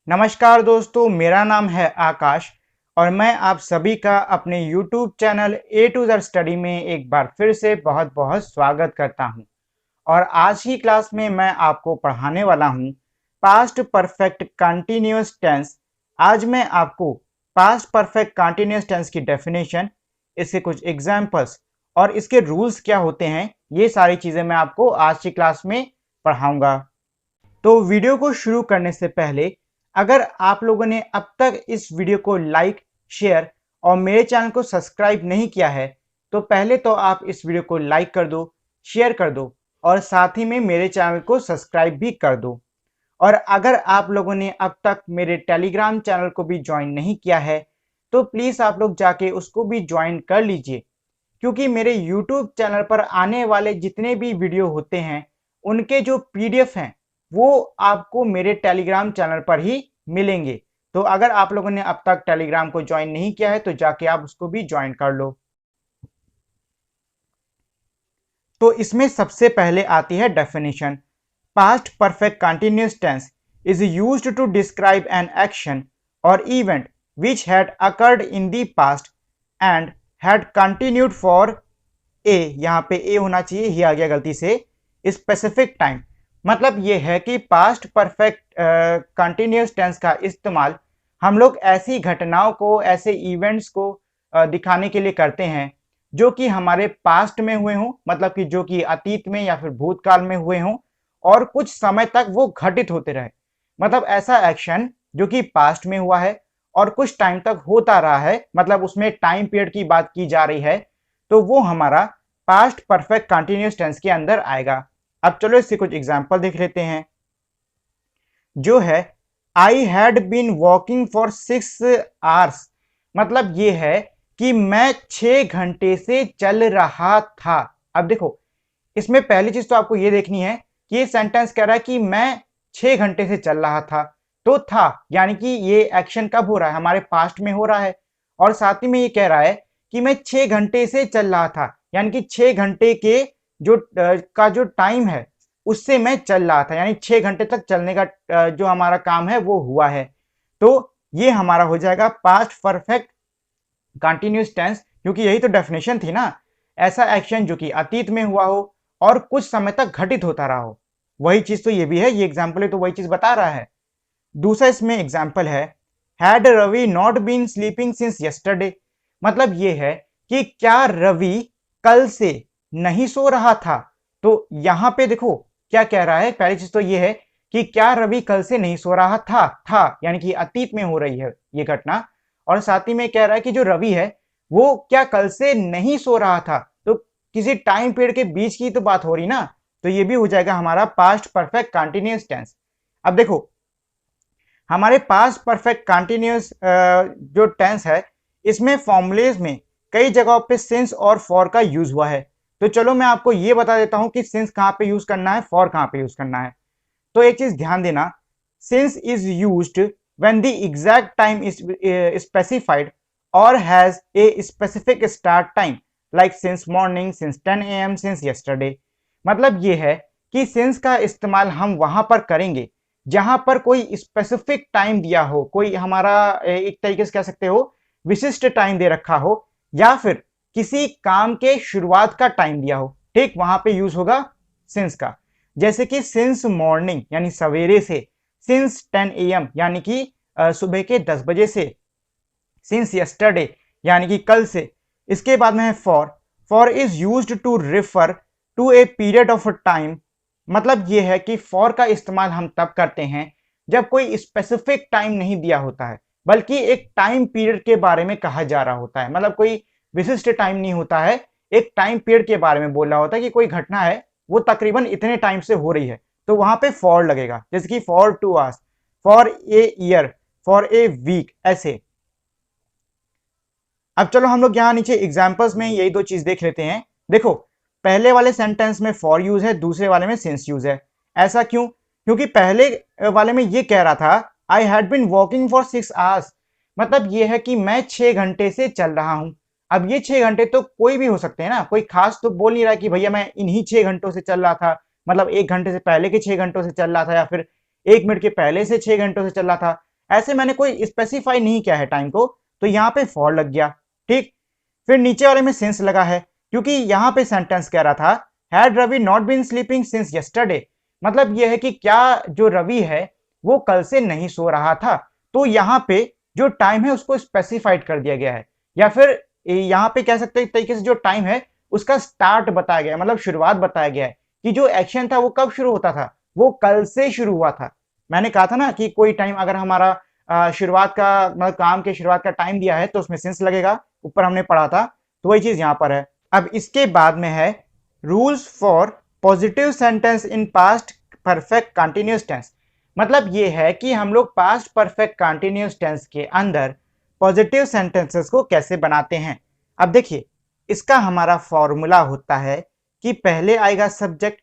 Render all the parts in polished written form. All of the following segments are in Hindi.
नमस्कार दोस्तों, मेरा नाम है आकाश और मैं आप सभी का अपने YouTube channel A to Z study में एक बार फिर से बहुत बहुत स्वागत करता हूं। और आज की क्लास में मैं आपको पढ़ाने वाला हूं पास्ट परफेक्ट कंटिन्यूअस टेंस। आज मैं आपको पास्ट परफेक्ट कंटिन्यूअस टेंस की डेफिनेशन, इसके कुछ एग्जाम्पल्स और इसके रूल्स क्या होते हैं, ये सारी चीज़ें मैं आपको आज की क्लास में पढ़ाऊंगा। तो वीडियो को शुरू करने से पहले अगर आप लोगों ने अब तक इस वीडियो को लाइक, शेयर और मेरे चैनल को सब्सक्राइब नहीं किया है तो पहले तो आप इस वीडियो को लाइक कर दो, शेयर कर दो और साथ ही में मेरे चैनल को सब्सक्राइब भी कर दो। और अगर आप लोगों ने अब तक मेरे टेलीग्राम चैनल को भी ज्वाइन नहीं किया है तो प्लीज़ आप लोग जाके उसको भी ज्वाइन कर लीजिए, क्योंकि मेरे YouTube चैनल पर आने वाले जितने भी वीडियो होते हैं उनके जो PDF हैं वो आपको मेरे टेलीग्राम चैनल पर ही मिलेंगे। तो अगर आप लोगों ने अब तक टेलीग्राम को ज्वाइन नहीं किया है तो जाके आप उसको भी ज्वाइन कर लो। तो इसमें सबसे पहले आती है definition. Past perfect continuous tense is used to describe an action or event which had occurred in the past and had continued for a, यहाँ पे ए होना चाहिए, ये आ गया गलती से, स्पेसिफिक टाइम। मतलब ये है कि पास्ट परफेक्ट कंटिन्यूअस टेंस का इस्तेमाल हम लोग ऐसी घटनाओं को, ऐसे इवेंट्स को दिखाने के लिए करते हैं जो कि हमारे पास्ट में हुए हों, मतलब कि जो कि अतीत में या फिर भूतकाल में हुए हों और कुछ समय तक वो घटित होते रहे। मतलब ऐसा एक्शन जो कि पास्ट में हुआ है और कुछ टाइम तक होता रहा है, मतलब उसमें टाइम पीरियड की बात की जा रही है, तो वो हमारा पास्ट परफेक्ट कंटिन्यूअस टेंस के अंदर आएगा। अब चलो इससे कुछ एग्जांपल देख लेते हैं। जो है I had been walking for 6 hours, मतलब ये है कि मैं 6 घंटे से चल रहा था। अब देखो, इसमें पहली चीज तो आपको ये देखनी है कि ये सेंटेंस कह रहा है कि मैं 6 घंटे से चल रहा था, तो था यानी कि ये एक्शन कब हो रहा है, हमारे पास्ट में हो रहा है। और साथ ही में ये कह रहा है कि मैं 6 घंटे से चल रहा था, यानी कि 6 घंटे के जो टाइम है उससे मैं चल रहा था, यानी 6 घंटे तक चलने का जो हमारा काम है वो हुआ है। तो ये हमारा हो जाएगा पास्ट परफेक्ट कंटिन्यूअस टेंस, क्योंकि यही तो डेफिनेशन थी ना, ऐसा एक्शन जो कि अतीत में हुआ हो और कुछ समय तक घटित होता रहा हो। वही चीज तो ये भी है, ये एग्जाम्पल है तो वही चीज बता रहा है। दूसरा इसमें एग्जाम्पल है, had Ravi not been sleeping since yesterday. मतलब ये है कि क्या रवि कल से नहीं सो रहा था। तो यहां पे देखो क्या कह रहा है, पहली चीज तो ये है कि क्या रवि कल से नहीं सो रहा था यानी कि अतीत में हो रही है ये घटना। और साथ ही में कह रहा है कि जो रवि है वो क्या कल से नहीं सो रहा था, तो किसी टाइम पीरियड के बीच की तो बात हो रही ना, तो ये भी हो जाएगा हमारा पास्ट परफेक्ट कंटिन्यूअस टेंस। अब देखो, हमारे पास्ट परफेक्ट कंटिन्यूअस जो टेंस है इसमें फॉर्मूलेज में कई जगहों पे सिंस और फॉर का यूज हुआ है। तो चलो मैं आपको ये बता देता हूं कि सिंस कहां पे यूज करना है, फॉर कहां पे यूज करना है। तो एक चीज ध्यान देना, since is used when the exact time is specified और has a specific start time, like since morning, since 10 AM, since yesterday. मतलब ये है कि सिंस का इस्तेमाल हम वहां पर करेंगे जहां पर कोई स्पेसिफिक टाइम दिया हो, कोई हमारा एक तरीके से कह सकते हो विशिष्ट टाइम दे रखा हो, या फिर किसी काम के शुरुआत का टाइम दिया हो, ठीक वहां पे यूज होगा सिंस का। जैसे कि सिंस मॉर्निंग यानी सवेरे से, सिंस 10 AM यानी कि सुबह के 10 बजे से, सिंस यस्टरडे यानी कि कल से। इसके बाद में है for. For is used to refer to a period of time. मतलब ये है कि फॉर का इस्तेमाल हम तब करते हैं जब कोई स्पेसिफिक टाइम नहीं दिया होता है, बल्कि एक टाइम पीरियड के बारे में कहा जा रहा होता है। मतलब कोई विशिष्ट टाइम नहीं होता है, एक टाइम पीरियड के बारे में बोल रहा होता है कि कोई घटना है वो तकरीबन इतने टाइम से हो रही है, तो वहां पे फॉर लगेगा। जैसे कि for 2 hours, for a year, for a week, ऐसे। अब चलो हम लोग यहाँ नीचे एग्जाम्पल्स में यही दो चीज देख लेते हैं। देखो, पहले वाले सेंटेंस में फॉर यूज है, दूसरे वाले में सिंस यूज है। ऐसा क्यों? क्योंकि पहले वाले में ये कह रहा था I had been walking for 6 hours, मतलब ये है कि मैं 6 घंटे से चल रहा हूं। अब ये 6 घंटे तो कोई भी हो सकते हैं ना, कोई खास तो बोल नहीं रहा कि भैया मैं इन्हीं 6 घंटों से चल रहा था, मतलब 1 घंटे से पहले के 6 घंटों से चल रहा था या फिर 1 मिनट के पहले से 6 घंटों से चल रहा था। ऐसे मैंने कोई स्पेसिफाई नहीं किया है टाइम को, तो यहाँ पे फॉर लग गया। ठीक, फिर नीचे वाले में सिंस लगा है, क्योंकि यहाँ पे सेंटेंस कह रहा था had Ravi not been sleeping since yesterday, मतलब ये है कि क्या जो रवि है वो कल से नहीं सो रहा था। तो यहाँ पे जो टाइम है उसको स्पेसिफाइड कर दिया गया है, या फिर यहाँ पे कह सकते हैं तरीके से जो टाइम है उसका स्टार्ट बताया गया है, मतलब शुरुआत बताया गया है कि जो एक्शन था वो कब शुरू होता था, वो कल से शुरू हुआ था। मैंने कहा था ना कि कोई टाइम अगर हमारा शुरुआत का मतलब काम के शुरुआत का टाइम दिया है तो उसमें सिंस लगेगा, ऊपर हमने पढ़ा था, तो वही चीज यहाँ पर है। अब इसके बाद में है rules for positive sentence in past perfect continuous tense, मतलब ये है कि हम लोग पास्ट परफेक्ट कंटिन्यूअस टेंस के अंदर पॉजिटिव सेंटेंसेस को कैसे बनाते हैं। अब देखिए, इसका हमारा फॉर्मूला होता है कि पहले आएगा सब्जेक्ट,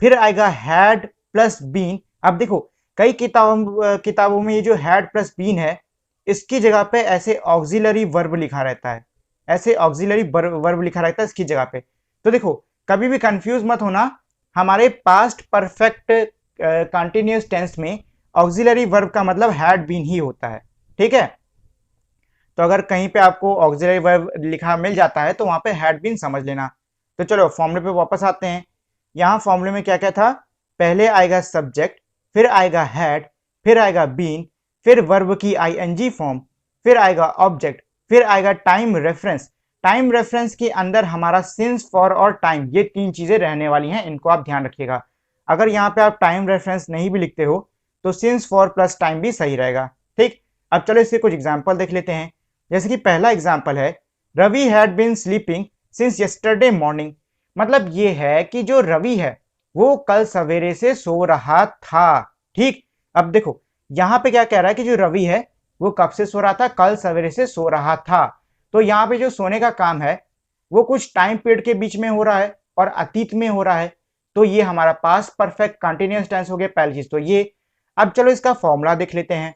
फिर आएगा हैड प्लस बीन। अब देखो कई किताबों में ये जो हैड प्लस बीन है इसकी जगह पे ऐसे ऑक्सिलरी वर्ब लिखा रहता है, ऐसे ऑक्सिलरी वर्ब लिखा रहता है इसकी जगह पे। तो देखो कभी भी कंफ्यूज मत होना, हमारे पास्ट परफेक्ट कंटिन्यूअस टेंस में ऑक्सिलरी वर्ब का मतलब हैड बीन ही होता है। ठीक है, तो अगर कहीं पे आपको ऑक्सिलरी वर्ब लिखा मिल जाता है तो वहां पे हैड बीन समझ लेना। तो चलो फॉर्मूले पे वापस आते हैं। यहाँ फॉर्मूले में क्या क्या था, पहले आएगा सब्जेक्ट, फिर आएगा हैड, फिर आएगा बीन, फिर वर्ब की आईएनजी फॉर्म, फिर आएगा ऑब्जेक्ट, फिर आएगा टाइम रेफरेंस। टाइम रेफरेंस के अंदर हमारा सिंस, फॉर और टाइम, ये तीन चीजें रहने वाली हैं, इनको आप ध्यान रखिएगा। अगर यहाँ पे आप टाइम रेफरेंस नहीं भी लिखते हो तो सिंस, फॉर प्लस टाइम भी सही रहेगा। ठीक, अब चलो इसके कुछ एग्जाम्पल देख लेते हैं। जैसे कि पहला एग्जाम्पल है Ravi had been sleeping since yesterday morning, मतलब ये है कि जो रवि है वो कल सवेरे से सो रहा था। ठीक, अब देखो यहाँ पे क्या कह रहा है कि जो रवि है वो कब से सो रहा था, कल सवेरे से सो रहा था। तो यहाँ पे जो सोने का काम है वो कुछ टाइम पीरियड के बीच में हो रहा है और अतीत में हो रहा है, तो ये हमारा पास्ट परफेक्ट कंटिन्यूअस टेंस हो गया पहली चीज तो ये। अब चलो इसका फॉर्मूला देख लेते हैं।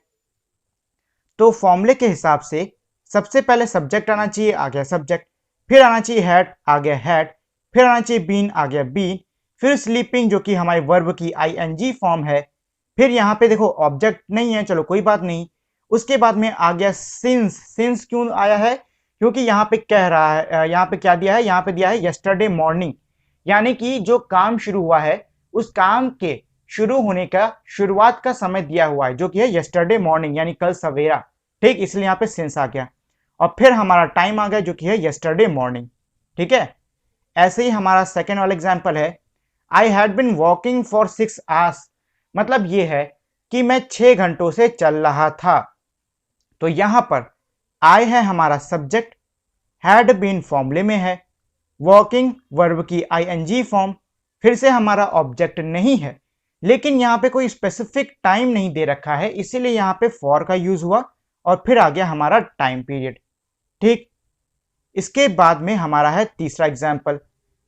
तो फॉर्मूले के हिसाब से सबसे पहले सब्जेक्ट आना चाहिए, आ गया सब्जेक्ट, फिर आना चाहिए हैड, आ गया हैड, फिर आना चाहिए बीन, आ गया बीन, फिर स्लीपिंग जो कि हमारे वर्ब की आईएनजी फॉर्म है, फिर यहाँ पे देखो ऑब्जेक्ट नहीं है, चलो कोई बात नहीं। उसके बाद में आ गया सिंस। सिंस क्यों आया है, क्योंकि यहाँ पे कह रहा है, यहाँ पे क्या दिया है, यहाँ पे दिया है यस्टरडे मॉर्निंग, यानी कि जो काम शुरू हुआ है उस काम के शुरू होने का शुरुआत का समय दिया हुआ है जो कि है यस्टरडे मॉर्निंग, यानी कल सवेरा। ठीक, इसलिए यहाँ पे सिंस आ गया, और फिर हमारा टाइम आ गया जो कि है यस्टरडे मॉर्निंग। ठीक है, ऐसे ही हमारा सेकेंड वाला एग्जाम्पल है I had been walking for 6 hours, मतलब ये है कि मैं 6 घंटों से चल रहा था। तो यहां पर आई है हमारा सब्जेक्ट, हैड बीन फॉर्मूले में है, वॉकिंग वर्ब की आईएनजी फॉर्म, फिर से हमारा ऑब्जेक्ट नहीं है, लेकिन यहाँ पे कोई स्पेसिफिक टाइम नहीं दे रखा है इसीलिए यहाँ पे फॉर का यूज हुआ, और फिर आ गया हमारा टाइम पीरियड। ठीक, इसके बाद में हमारा है तीसरा एग्जाम्पल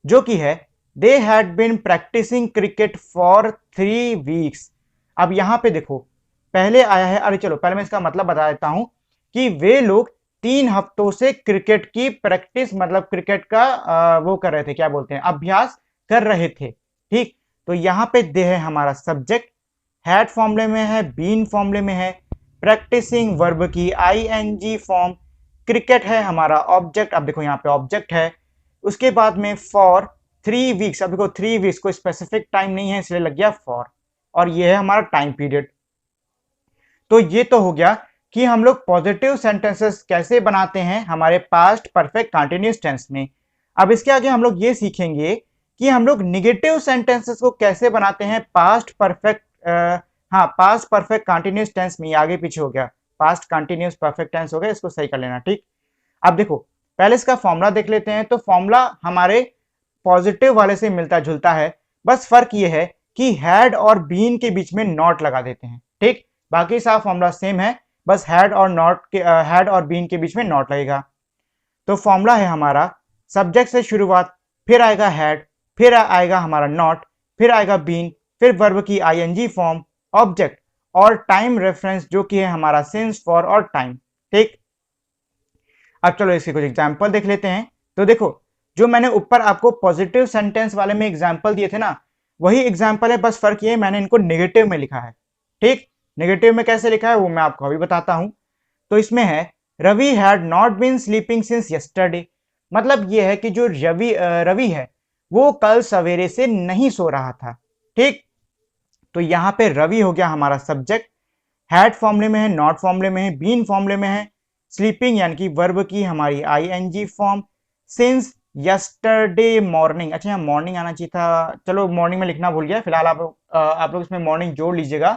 जो कि है they had been practising cricket for 3 weeks. अब यहाँ पे देखो पहले आया है, अरे चलो पहले मैं इसका मतलब बता देता हूं कि वे लोग 3 हफ्तों से क्रिकेट की प्रैक्टिस, मतलब क्रिकेट का वो कर रहे थे, क्या बोलते हैं, अभ्यास कर रहे थे। ठीक, तो यहाँ पे दे है हमारा सब्जेक्ट, हैड फॉर्मूले में है, बीन फॉर्मूले में है, प्रैक्टिसिंग वर्ब की आईएनजी फॉर्म, क्रिकेट है हमारा ऑब्जेक्ट, अब देखो यहाँ पे ऑब्जेक्ट है, उसके बाद में फॉर 3 वीक्स, अब देखो 3 वीक्स कोई स्पेसिफिक टाइम नहीं है इसलिए लग गया फॉर, और ये है हमारा टाइम पीरियड। तो ये तो हो गया कि हम लोग पॉजिटिव सेंटेंसेस कैसे बनाते हैं हमारे पास्ट परफेक्ट कंटिन्यूअस टेंस में। अब इसके आगे हम लोग ये सीखेंगे कि हम लोग निगेटिव सेंटेंसेस को कैसे बनाते हैं पास्ट परफेक्ट, हाँ पास्ट परफेक्ट कंटिन्यूअस टेंस में। आगे पीछे हो गया, पास्ट कंटिन्यूअस परफेक्ट टेंस हो गया, इसको सही कर लेना। ठीक, अब देखो पहले इसका फॉर्मूला देख लेते हैं। तो फॉर्मूला हमारे पॉजिटिव वाले से मिलता जुलता है, बस फर्क ये है कि हैड और बीन के बीच में नॉट लगा देते हैं। ठीक, बाकी सारा फॉर्मूला सेम है, बस हैड और नॉट के हैड और बीन के बीच में नॉट लगेगा। तो फॉर्मूला है हमारा सब्जेक्ट से शुरुआत, फिर आएगा हैड, फिर आएगा हमारा नॉट, फिर आएगा बीन, फिर वर्ब की आईएनजी फॉर्म, ऑब्जेक्ट और टाइम रेफरेंस जो कि है हमारा सिंस, फॉर और टाइम। ठीक, अब चलो इसके कुछ एग्जाम्पल देख लेते हैं। तो देखो जो मैंने ऊपर आपको पॉजिटिव सेंटेंस वाले में एग्जाम्पल दिए थे ना, वही एग्जाम्पल है, बस फर्क ये है मैंने इनको नेगेटिव में लिखा है। ठीक, नेगेटिव में कैसे लिखा है वो मैं आपको अभी बताता हूं। तो इसमें है Ravi had not been sleeping since yesterday, मतलब ये है कि जो रवि है वो कल सवेरे से नहीं सो रहा था। ठीक, तो यहां पे रवि हो गया हमारा सब्जेक्ट, हैड फॉर्मूले में है, नॉट फॉर्मूले में है, बीन फॉर्मूले में है, स्लीपिंग यानी कि वर्ब की हमारी ING form, since yesterday morning, अच्छा यहाँ मॉर्निंग आना चाहिए था, चलो मॉर्निंग में लिखना भूल गया, फिलहाल आप लोग इसमें मॉर्निंग जोड़ लीजिएगा।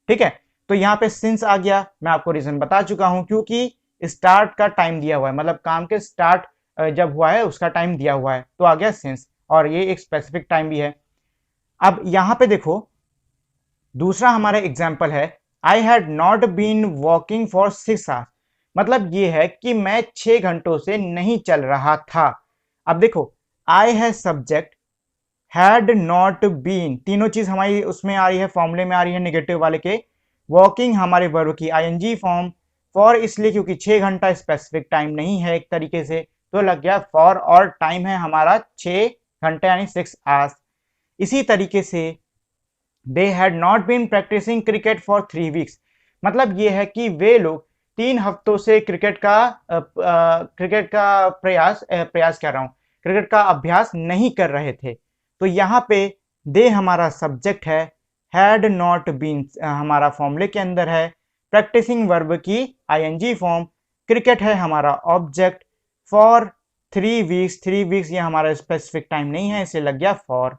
ठीक है, तो यहाँ पे सिंस आ गया, मैं आपको रीजन बता चुका हूं, क्योंकि स्टार्ट का टाइम दिया हुआ है, मतलब काम के स्टार्ट जब हुआ है उसका टाइम दिया हुआ है, तो आ गया सिंस, और ये एक स्पेसिफिक टाइम भी है। अब यहाँ पे देखो दूसरा हमारा एग्जाम्पल है, I had not been walking for 6 hours, मतलब ये है कि मैं 6 घंटों से नहीं चल रहा था। अब देखो आई है सब्जेक्ट, हैड नॉट बीन, तीनों चीज हमारी उसमें आ रही है, फॉर्मूले में आ रही है नेगेटिव वाले के, वॉकिंग हमारे वर्ब की आईएनजी फॉर्म, फॉर इसलिए क्योंकि 6 घंटा स्पेसिफिक टाइम नहीं है एक तरीके से, तो लग गया फॉर, और टाइम है हमारा 6 घंटे यानी 6 आवर्स। इसी तरीके से they had not been practising cricket for 3 weeks, मतलब ये है कि वे लोग 3 हफ्तों से क्रिकेट का प्रयास कर रहा हूं, क्रिकेट का अभ्यास नहीं कर रहे थे। तो यहाँ पे दे हमारा सब्जेक्ट है, हैड नॉट बीन हमारा फॉर्मूले के अंदर है, प्रैक्टिसिंग वर्ब की आईएनजी फॉर्म, क्रिकेट है हमारा ऑब्जेक्ट, फॉर 3 वीक्स, 3 वीक्स ये हमारा स्पेसिफिक टाइम नहीं है, इसे लग गया फॉर।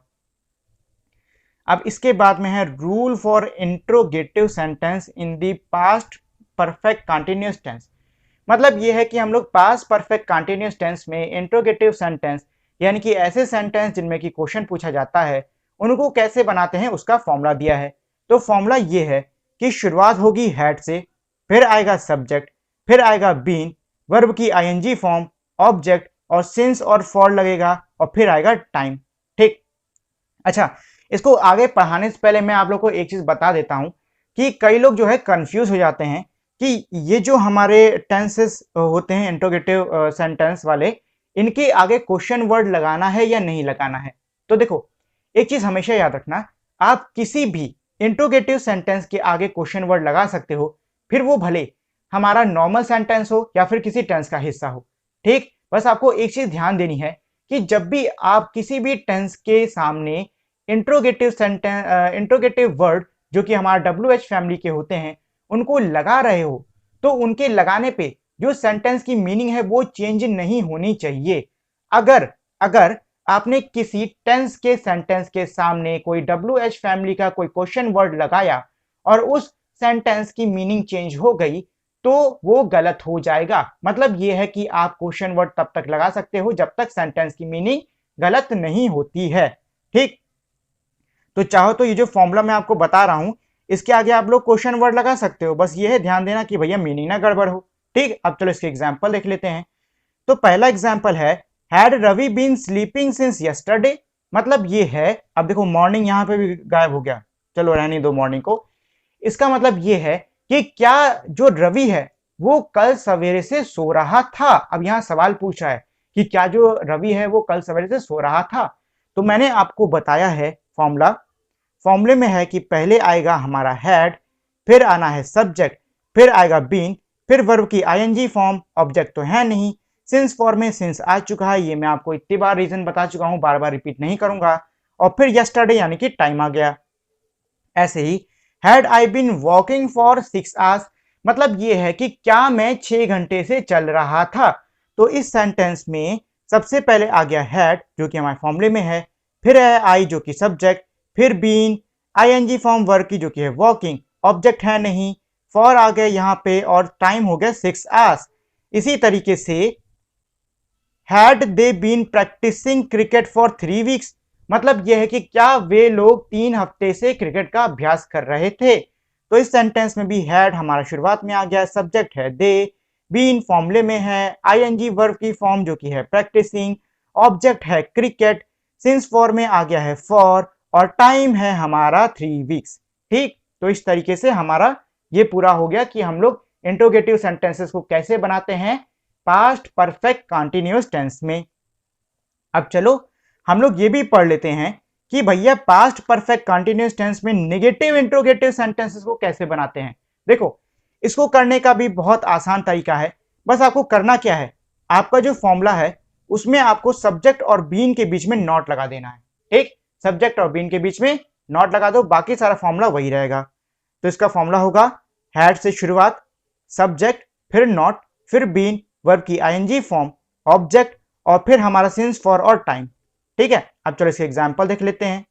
अब इसके बाद में है rule for interrogative sentence in the past perfect continuous tense, मतलब ये है कि हम लोग पास्ट परफेक्ट कंटिन्यूअस टेंस में इंट्रोगेटिव सेंटेंस यानी कि ऐसे सेंटेंस जिनमें कि क्वेश्चन पूछा जाता है उनको कैसे बनाते हैं उसका फॉर्मूला दिया है। तो फॉर्मूला ये है कि शुरुआत होगी हैड से, फिर आएगा सब्जेक्ट, फिर आएगा बीन, वर्ब की आईएनजी फॉर्म, ऑब्जेक्ट और सिंस और फॉर लगेगा, और फिर आएगा टाइम। ठीक, अच्छा इसको आगे पढ़ाने से पहले मैं आप लोग को एक चीज बता देता हूं कि कई लोग जो है कंफ्यूज हो जाते हैं कि ये जो हमारे टेंसेस होते हैं इंट्रोगेटिव सेंटेंस वाले, इनके आगे क्वेश्चन वर्ड लगाना है या नहीं लगाना है। तो देखो एक चीज हमेशा याद रखना, आप किसी भी इंट्रोगेटिव सेंटेंस के आगे क्वेश्चन वर्ड लगा सकते हो, फिर वो भले हमारा नॉर्मल सेंटेंस हो या फिर किसी टेंस का हिस्सा हो। ठीक, बस आपको एक चीज ध्यान देनी है कि जब भी आप किसी भी टेंस के सामने इंट्रोगेटिव वर्ड जो कि हमारा WH फैमिली के होते हैं उनको लगा रहे हो, तो उनके लगाने पे जो सेंटेंस की मीनिंग है वो चेंज नहीं होनी चाहिए। अगर अगर आपने किसी टेंस के सेंटेंस के सामने कोई WH फैमिली का कोई क्वेश्चन वर्ड लगाया और उस सेंटेंस की मीनिंग चेंज हो गई तो वो गलत हो जाएगा। मतलब ये है कि आप क्वेश्चन वर्ड तब तक लगा सकते हो जब तक सेंटेंस की मीनिंग गलत नहीं होती है। ठीक, तो चाहो तो ये जो फॉर्मूला मैं आपको बता रहा हूं इसके आगे आप लोग क्वेश्चन वर्ड लगा सकते हो, बस ये है ध्यान देना कि भैया मीनिंग ना गड़बड़ हो। ठीक, अब चलो इसके एग्जांपल देख लेते हैं। तो पहला एग्जांपल है had Ravi been sleeping since yesterday, मतलब ये है, अब देखो मॉर्निंग यहां पे भी गायब हो गया, चलो रहने दो मॉर्निंग को। इसका मतलब ये है कि क्या जो रवि है वो कल सवेरे से सो रहा था। अब यहां सवाल पूछ रहा है कि क्या जो रवि है वो कल सवेरे से सो रहा था। तो मैंने आपको बताया है फॉर्मूला, फॉर्मूले में है कि पहले आएगा हमारा हैड, फिर आना है सब्जेक्ट, फिर आएगा बीन, फिर वर्ब की आईएनजी फॉर्म, ऑब्जेक्ट तो है नहीं, सिंस फॉर्म में सिंस आ चुका है, ये मैं आपको इतनी बार रीजन बता चुका हूं, बार बार रिपीट नहीं करूंगा, और फिर यस्टरडे यानी कि टाइम आ गया। ऐसे ही had I been walking for 6 hours, मतलब ये है कि क्या मैं 6 घंटे से चल रहा था। तो इस सेंटेंस में सबसे पहले आ गया हैड जो कि हमारे फॉर्मूले में है, फिर है आई जो कि सब्जेक्ट, फिर बीन, आईएनजी फॉर्म वर्ब की जो कि है वॉकिंग, ऑब्जेक्ट है नहीं, फॉर आ गया यहाँ पे, और टाइम हो गया 6 आवर्स। इसी तरीके से had they been practising cricket for 3 weeks, मतलब यह है कि क्या वे लोग 3 हफ्ते से क्रिकेट का अभ्यास कर रहे थे। तो इस सेंटेंस में भी हैड हमारा शुरुआत में आ गया, सब्जेक्ट है दे, बीन फॉर्मूले में है, आईएनजी वर्ब की फॉर्म जो कि है प्रैक्टिसिंग, ऑब्जेक्ट है क्रिकेट, सिंस फॉर्म में आ गया है फॉर, और टाइम है हमारा 3 वीक्स। ठीक, तो इस तरीके से हमारा ये पूरा हो गया कि हम लोग इंट्रोगेटिव सेंटेंसेस को कैसे बनाते हैं पास्ट परफेक्ट कंटिन्यूअस टेंस में। अब चलो हम लोग ये भी पढ़ लेते हैं कि भैया पास्ट परफेक्ट कंटिन्यूअस टेंस में नेगेटिव इंट्रोगेटिव सेंटेंसेस को कैसे बनाते हैं। देखो, इसको करने का भी बहुत आसान तरीका है। बस आपको करना क्या है, आपका जो फॉर्मूला है उसमें आपको सब्जेक्ट और बीन के बीच में नॉट लगा देना है। ठीक, सब्जेक्ट और बीन के बीच में नॉट लगा दो, बाकी सारा फॉर्मूला वही रहेगा। तो इसका फॉर्मूला होगा हैड से शुरुआत, सब्जेक्ट, फिर नॉट, फिर बीन, वर्ब की आईएनजी फॉर्म, ऑब्जेक्ट और फिर हमारा सिंस, फॉर और टाइम। ठीक है, अब चलो इसके एग्जांपल देख लेते हैं।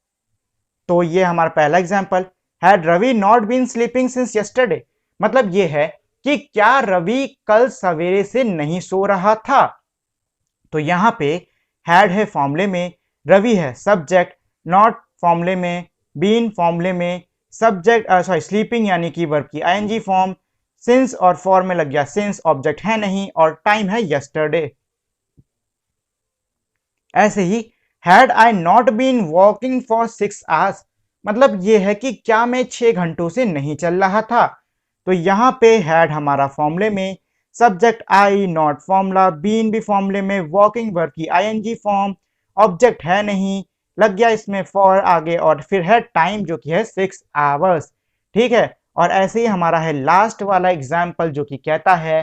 तो ये हमारा पहला example, had Ravi not been sleeping since yesterday. मतलब ये है कि क्या रवि कल सवेरे से नहीं सो रहा था। तो यहां पे हैड है फॉर्मूले में, रवि है सब्जेक्ट, नॉट फॉर्मूले में, बीन फॉर्मूले में, सब्जेक्ट स्लीपिंग यानी कि वर्ब की आईएनजी फॉर्म, सिंस और फॉर में लग गया सिंस, ऑब्जेक्ट है नहीं और टाइम है यस्टरडे। ऐसे ही had I not been walking for 6 hours, मतलब ये है कि क्या मैं 6 घंटों से नहीं चल रहा था। तो यहां पे हैड हमारा फॉर्मूले में, subject I, not formula, been भी फॉर्मूले में, वॉकिंग वर्ब की आईएनजी फॉर्म, ऑब्जेक्ट है नहीं, लग गया इसमें फॉर आगे और फिर है टाइम जो कि है 6 आवर्स। ठीक है, और ऐसे ही हमारा है लास्ट वाला एग्जाम्पल जो कि कहता है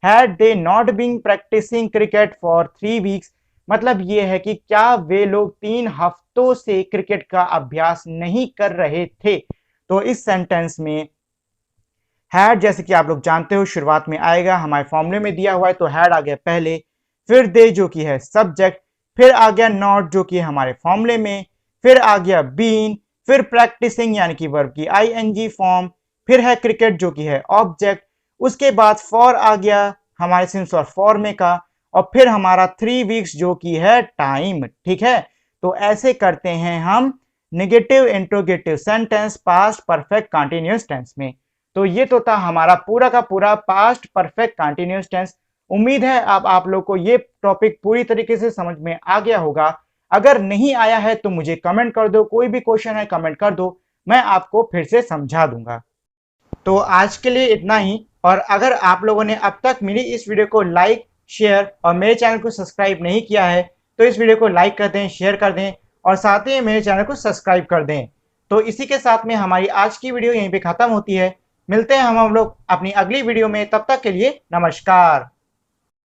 had they not been practising cricket for 3 weeks. मतलब ये है कि क्या वे लोग 3 हफ्तों से क्रिकेट का अभ्यास नहीं कर रहे थे। तो इस सेंटेंस में हैड जैसे कि आप लोग जानते हो शुरुआत में आएगा, हमारे फॉर्मूले में दिया हुआ है तो हैड आ गया पहले, फिर दे जो कि है सब्जेक्ट, फिर आ गया नॉट जो कि हमारे फॉर्मूले में, फिर आ गया बीन, फिर प्रैक्टिसिंग यानी कि वर्ब की आईएनजी फॉर्म, फिर है क्रिकेट जो कि है ऑब्जेक्ट, उसके बाद फॉर आ गया हमारे सिंस और फॉर में का, और फिर हमारा 3 वीक्स जो कि है टाइम। ठीक है, तो ऐसे करते हैं हम negative interrogative sentence past perfect continuous tense में। तो ये तो था हमारा पूरा का पूरा पास्ट परफेक्ट कंटीन्यूअस टेंस। उम्मीद है अब आप लोग को ये टॉपिक पूरी तरीके से समझ में आ गया होगा। अगर नहीं आया है तो मुझे कमेंट कर दो, कोई भी क्वेश्चन है कमेंट कर दो, मैं आपको फिर से समझा दूंगा। तो आज के लिए इतना ही, और अगर आप लोगों ने अब तक मेरी इस वीडियो को लाइक, शेयर और मेरे चैनल को सब्सक्राइब नहीं किया है तो इस वीडियो को लाइक कर दें, शेयर कर दें और साथ ही मेरे चैनल को सब्सक्राइब कर दें। तो इसी के साथ में हमारी आज की वीडियो यहीं पे खत्म होती है। मिलते हैं हम लोग अपनी अगली वीडियो में, तब तक के लिए नमस्कार।